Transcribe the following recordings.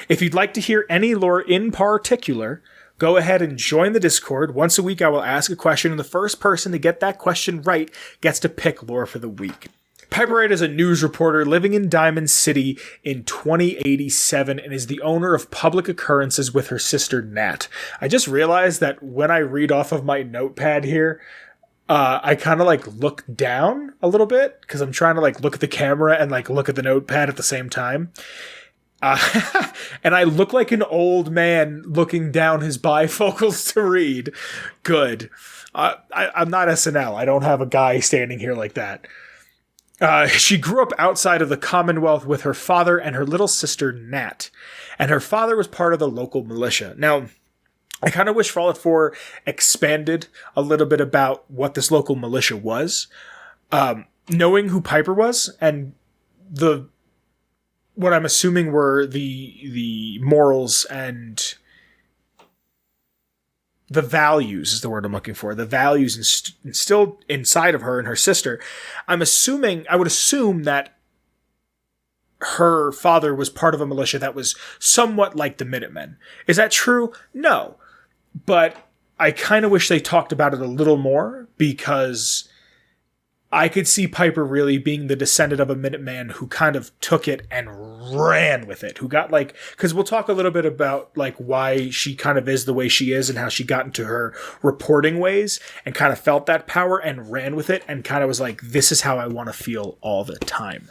If you'd like to hear any lore in particular, go ahead and join the Discord. Once a week I will ask a question, and the first person to get that question right gets to pick lore for the week. Piper Wright is a news reporter living in Diamond City in 2087 and is the owner of Public Occurrences with her sister Nat. I just realized that when I read off of my notepad here, I kind of like look down a little bit because I'm trying to like look at the camera and like look at the notepad at the same time. And I look like an old man looking down his bifocals to read. Good. I'm not SNL. I don't have a guy standing here like that. She grew up outside of the Commonwealth with her father and her little sister, Nat. And her father was part of the local militia. Now, I kind of wish Fallout 4 expanded a little bit about what this local militia was. Knowing who Piper was and what I'm assuming were the morals and the values is the word I'm looking for. The values instilled inside of her and her sister. I would assume that her father was part of a militia that was somewhat like the Minutemen. Is that true? No. But I kind of wish they talked about it a little more, because I could see Piper really being the descendant of a Minuteman who kind of took it and ran with it. Who got like, because we'll talk a little bit about like why she kind of is the way she is and how she got into her reporting ways and kind of felt that power and ran with it and kind of was like, this is how I want to feel all the time.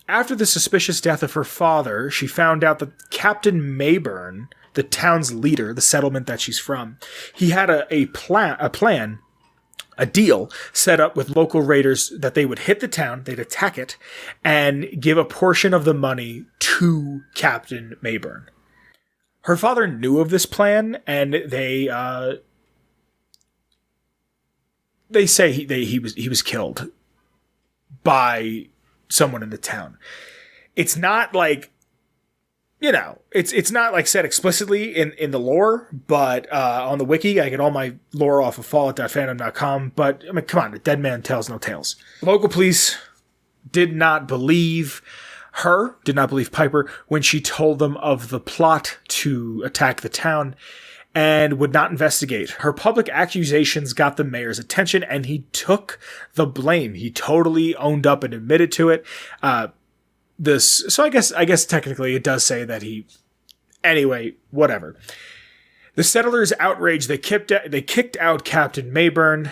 After the suspicious death of her father, she found out that Captain Mayburn, the town's leader, the settlement that she's from, he had a plan, a deal set up with local raiders that they would hit the town, they'd attack it, and give a portion of the money to Captain Mayburn. Her father knew of this plan, and they say he was killed by someone in the town. It's not like, you know, it's not like said explicitly in the lore, but on the wiki, I get all my lore off of fallout.fandom.com, but I mean, come on, a dead man tells no tales. Local police did not believe Piper when she told them of the plot to attack the town and would not investigate. Her public accusations got the mayor's attention and he took the blame. He totally owned up and admitted to it. So I guess technically it does say that anyway, whatever. The settlers outraged, they kicked out Captain Mayburn.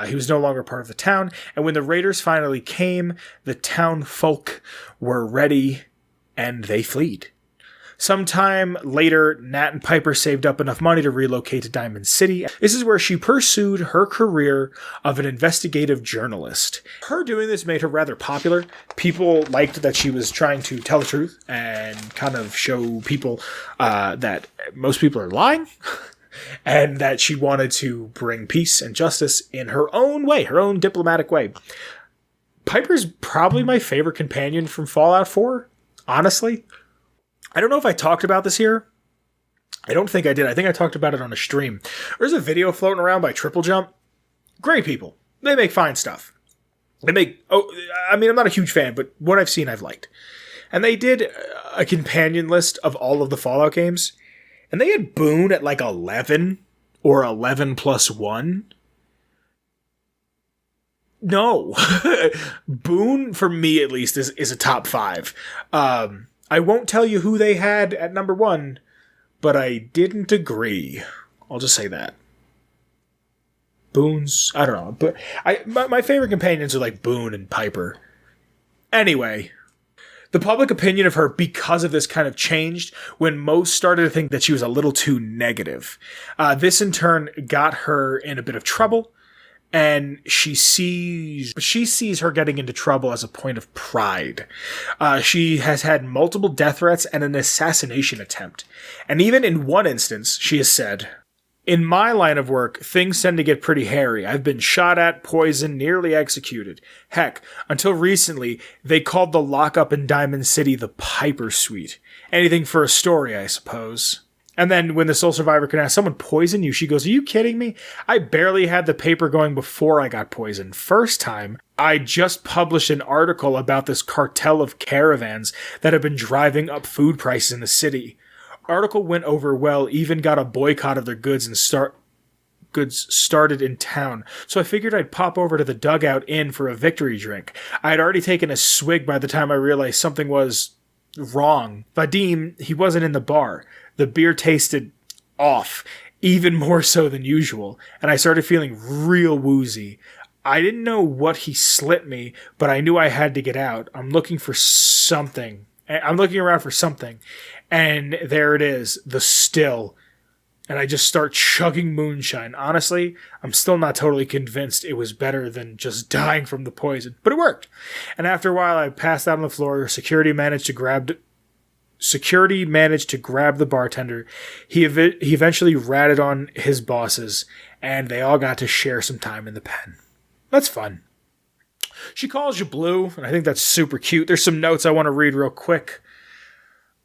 He was no longer part of the town. And when the raiders finally came, the town folk were ready and they fled. Sometime later, Nat and Piper saved up enough money to relocate to Diamond City. This is where she pursued her career of an investigative journalist. Her doing this made her rather popular. People liked that she was trying to tell the truth and kind of show people that most people are lying and that she wanted to bring peace and justice in her own way, her own diplomatic way. Piper's probably my favorite companion from Fallout 4, honestly. I don't know if I talked about this here. I don't think I did. I think I talked about it on a stream. There's a video floating around by Triple Jump. Great people. They make fine stuff. I'm not a huge fan, but what I've seen, I've liked. And they did a companion list of all of the Fallout games. And they had Boone at like 11 or 11 plus 1. No. Boone, for me at least, is a top 5. I won't tell you who they had at number 1, but I didn't agree. I'll just say that. Boone's, I don't know, but my favorite companions are like Boone and Piper. Anyway, the public opinion of her because of this kind of changed when most started to think that she was a little too negative. This in turn got her in a bit of trouble. And she sees her getting into trouble as a point of pride. She has had multiple death threats and an assassination attempt. And even in one instance, she has said, "In my line of work, things tend to get pretty hairy. I've been shot at, poisoned, nearly executed. Heck, until recently, they called the lockup in Diamond City the Piper Suite. Anything for a story, I suppose." And then when the sole survivor can ask, "Someone poisoned you?" She goes, "Are you kidding me? I barely had the paper going before I got poisoned. First time, I just published an article about this cartel of caravans that have been driving up food prices in the city. Article went over well, even got a boycott of their goods started in town, so I figured I'd pop over to the Dugout Inn for a victory drink. I had already taken a swig by the time I realized something was wrong. Vadim, he wasn't in the bar. The beer tasted off, even more so than usual, and I started feeling real woozy. I didn't know what he slipped me, but I knew I had to get out. I'm looking around for something, and there it is, the still. And I just start chugging moonshine. Honestly, I'm still not totally convinced it was better than just dying from the poison, but it worked. And after a while, I passed out on the floor. Security managed to grab the bartender. He eventually ratted on his bosses, and they all got to share some time in the pen. That's fun. She calls you Blue, and I think that's super cute. There's some notes I want to read real quick.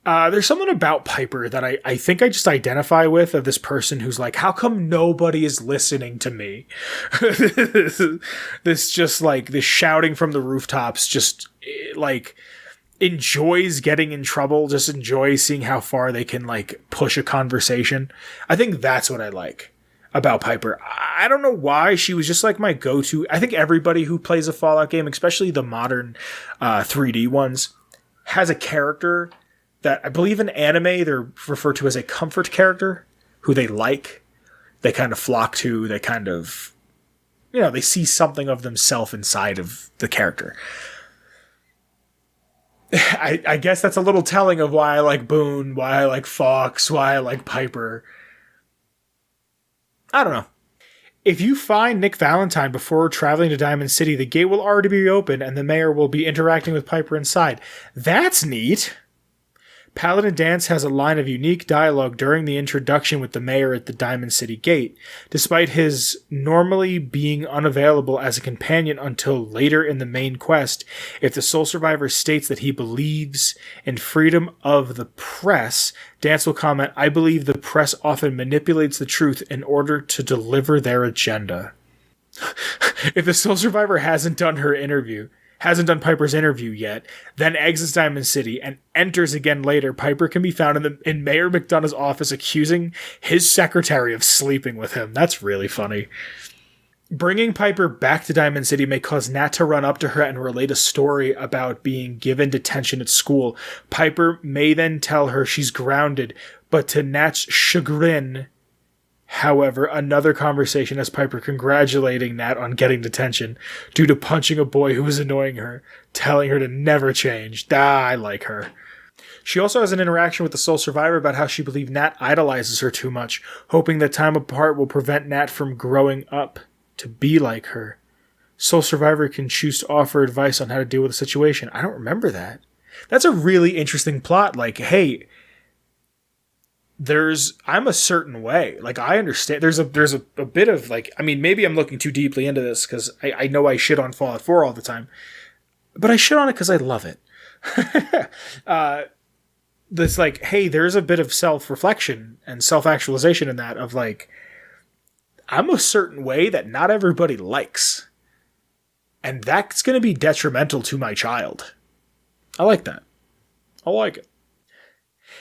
There's something about Piper that I think I just identify with, of this person who's like, how come nobody is listening to me? This just like this shouting from the rooftops, just like enjoys getting in trouble, just enjoys seeing how far they can like push a conversation. I think that's what I like about Piper. I don't know why. She was just like my go-to. I think everybody who plays a Fallout game, especially the modern 3D ones, has a character that I believe in anime they're referred to as a comfort character, who they like, they kind of flock to, they kind of, they see something of themselves inside of the character. I guess that's a little telling of why I like Boone, why I like Fox, why I like Piper. I don't know. If you find Nick Valentine before traveling to Diamond City, the gate will already be open and the mayor will be interacting with Piper inside. That's neat. Paladin Danse has a line of unique dialogue during the introduction with the mayor at the Diamond City gate. Despite his normally being unavailable as a companion until later in the main quest, if the sole survivor states that he believes in freedom of the press, Danse will comment, "I believe the press often manipulates the truth in order to deliver their agenda." If the sole survivor hasn't done Piper's interview yet, then exits Diamond City and enters again later, Piper can be found in Mayor McDonough's office accusing his secretary of sleeping with him. That's really funny. Bringing Piper back to Diamond City may cause Nat to run up to her and relate a story about being given detention at school. Piper may then tell her she's grounded, but to Nat's chagrin, however, another conversation has Piper congratulating Nat on getting detention due to punching a boy who was annoying her, telling her to never change. I like her. She also has an interaction with the sole survivor about how she believed Nat idolizes her too much, hoping that time apart will prevent Nat from growing up to be like her. Sole survivor can choose to offer advice on how to deal with the situation. I don't remember that. That's a really interesting plot. Like, hey, I'm a certain way. Like, I understand. There's a bit of like, I mean, maybe I'm looking too deeply into this because I know I shit on Fallout 4 all the time, but I shit on it because I love it. That's like, hey, there's a bit of self-reflection and self-actualization in that, of like, I'm a certain way that not everybody likes, and that's going to be detrimental to my child. I like that. I like it.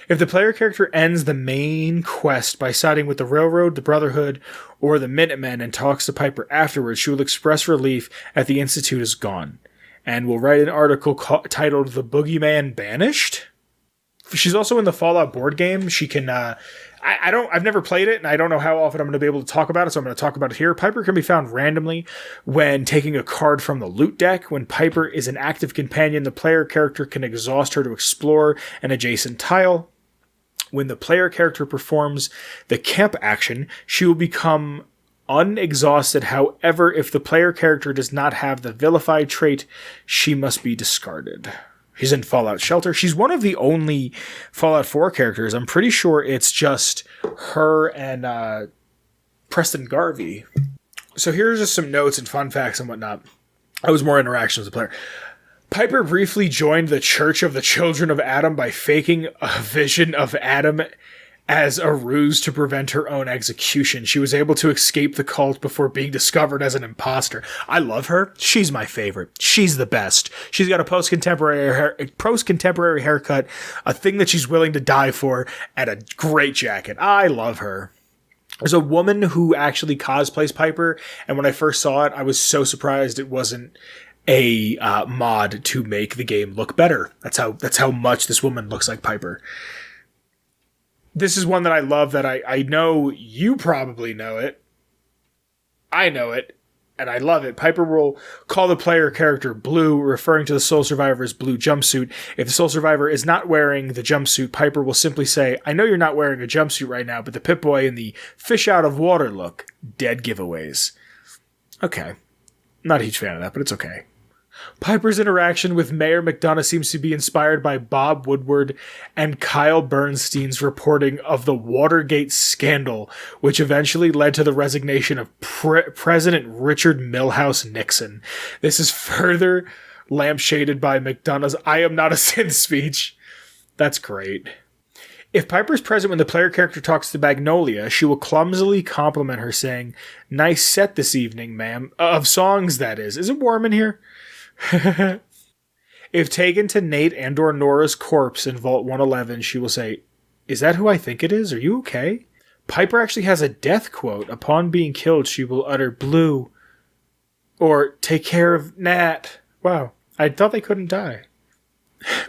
If the player character ends the main quest by siding with the Railroad, the Brotherhood, or the Minutemen and talks to Piper afterwards, she will express relief that the Institute is gone, and will write an article titled "The Boogeyman Banished." She's also in the Fallout board game. She can, I've never played it, and I don't know how often I'm going to be able to talk about it, so I'm going to talk about it here. Piper can be found randomly when taking a card from the loot deck. When Piper is an active companion, the player character can exhaust her to explore an adjacent tile. When the player character performs the camp action, she will become unexhausted. However, if the player character does not have the vilify trait, she must be discarded. She's in Fallout Shelter. She's one of the only Fallout 4 characters. I'm pretty sure it's just her and Preston Garvey. So here's just some notes and fun facts and whatnot. I was more interactions with the player. Piper briefly joined the Church of the Children of Adam by faking a vision of Adam as a ruse to prevent her own execution. She was able to escape the cult before being discovered as an imposter. I love her. She's my favorite. She's the best. She's got a post-contemporary haircut, a thing that she's willing to die for, and a great jacket. I love her. There's a woman who actually cosplays Piper, and when I first saw it, I was so surprised it wasn't a mod to make the game look better. That's how much this woman looks like Piper. This is one that I love that I know you probably know it. I know it, and I love it. Piper will call the player character Blue, referring to the Soul Survivor's blue jumpsuit. If the Soul Survivor is not wearing the jumpsuit, Piper will simply say, I know you're not wearing a jumpsuit right now, but the Pip-Boy and the fish out of water look. Dead giveaways. Okay. Not a huge fan of that, but it's okay. Piper's interaction with Mayor McDonough seems to be inspired by Bob Woodward and Kyle Bernstein's reporting of the Watergate scandal, which eventually led to the resignation of President Richard Milhouse Nixon. This is further lampshaded by McDonough's I am not a sin speech. That's great. If Piper's present when the player character talks to Magnolia, she will clumsily compliment her saying, nice set this evening, ma'am. Of songs, that is. Is it warm in here? If taken to Nate and or Nora's corpse in Vault 111, she will say, is that who I think it is? Are you okay? Piper actually has a death quote. Upon being killed, she will utter Blue or take care of Nat. Wow, I thought they couldn't die.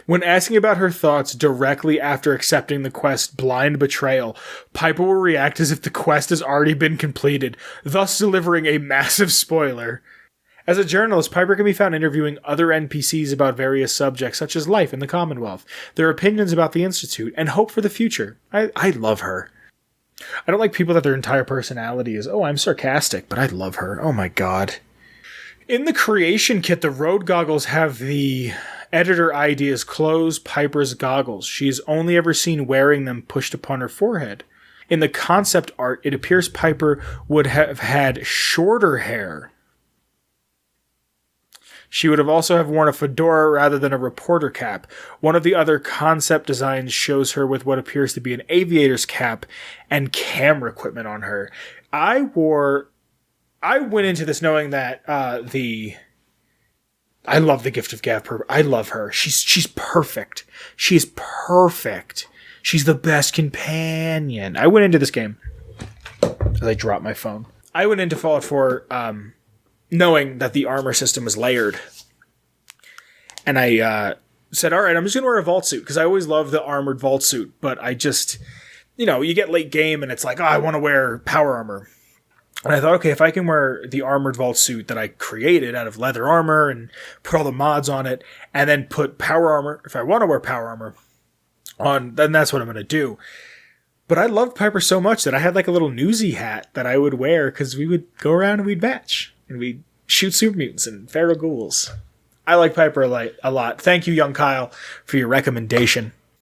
When asking about her thoughts directly after accepting the quest Blind Betrayal, Piper will react as if the quest has already been completed, thus delivering a massive spoiler. As a journalist, Piper can be found interviewing other NPCs about various subjects such as life in the Commonwealth, their opinions about the Institute, and hope for the future. I love her. I don't like people that their entire personality is, oh, I'm sarcastic, but I love her. Oh my god. In the creation kit, the road goggles have the editor ID as close Piper's goggles. She is only ever seen wearing them pushed upon her forehead. In the concept art, it appears Piper would have had shorter hair. She would have also have worn a fedora rather than a reporter cap. One of the other concept designs shows her with what appears to be an aviator's cap and camera equipment on her. I went into this knowing that I love the Gift of Gab. I love her. She's perfect. She's perfect. She's the best companion. I went into this game as I dropped my phone. I went into Fallout 4 knowing that the armor system was layered. And I said, all right, I'm just going to wear a vault suit because I always love the armored vault suit. But I just, you get late game and it's like, oh, I want to wear power armor. And I thought, okay, if I can wear the armored vault suit that I created out of leather armor and put all the mods on it and then put power armor, if I want to wear power armor on, then that's what I'm going to do. But I loved Piper so much that I had like a little newsy hat that I would wear because we would go around and we'd match. And we'd shoot super mutants and feral ghouls. I like Piper a lot. Thank you, young Kyle, for your recommendation.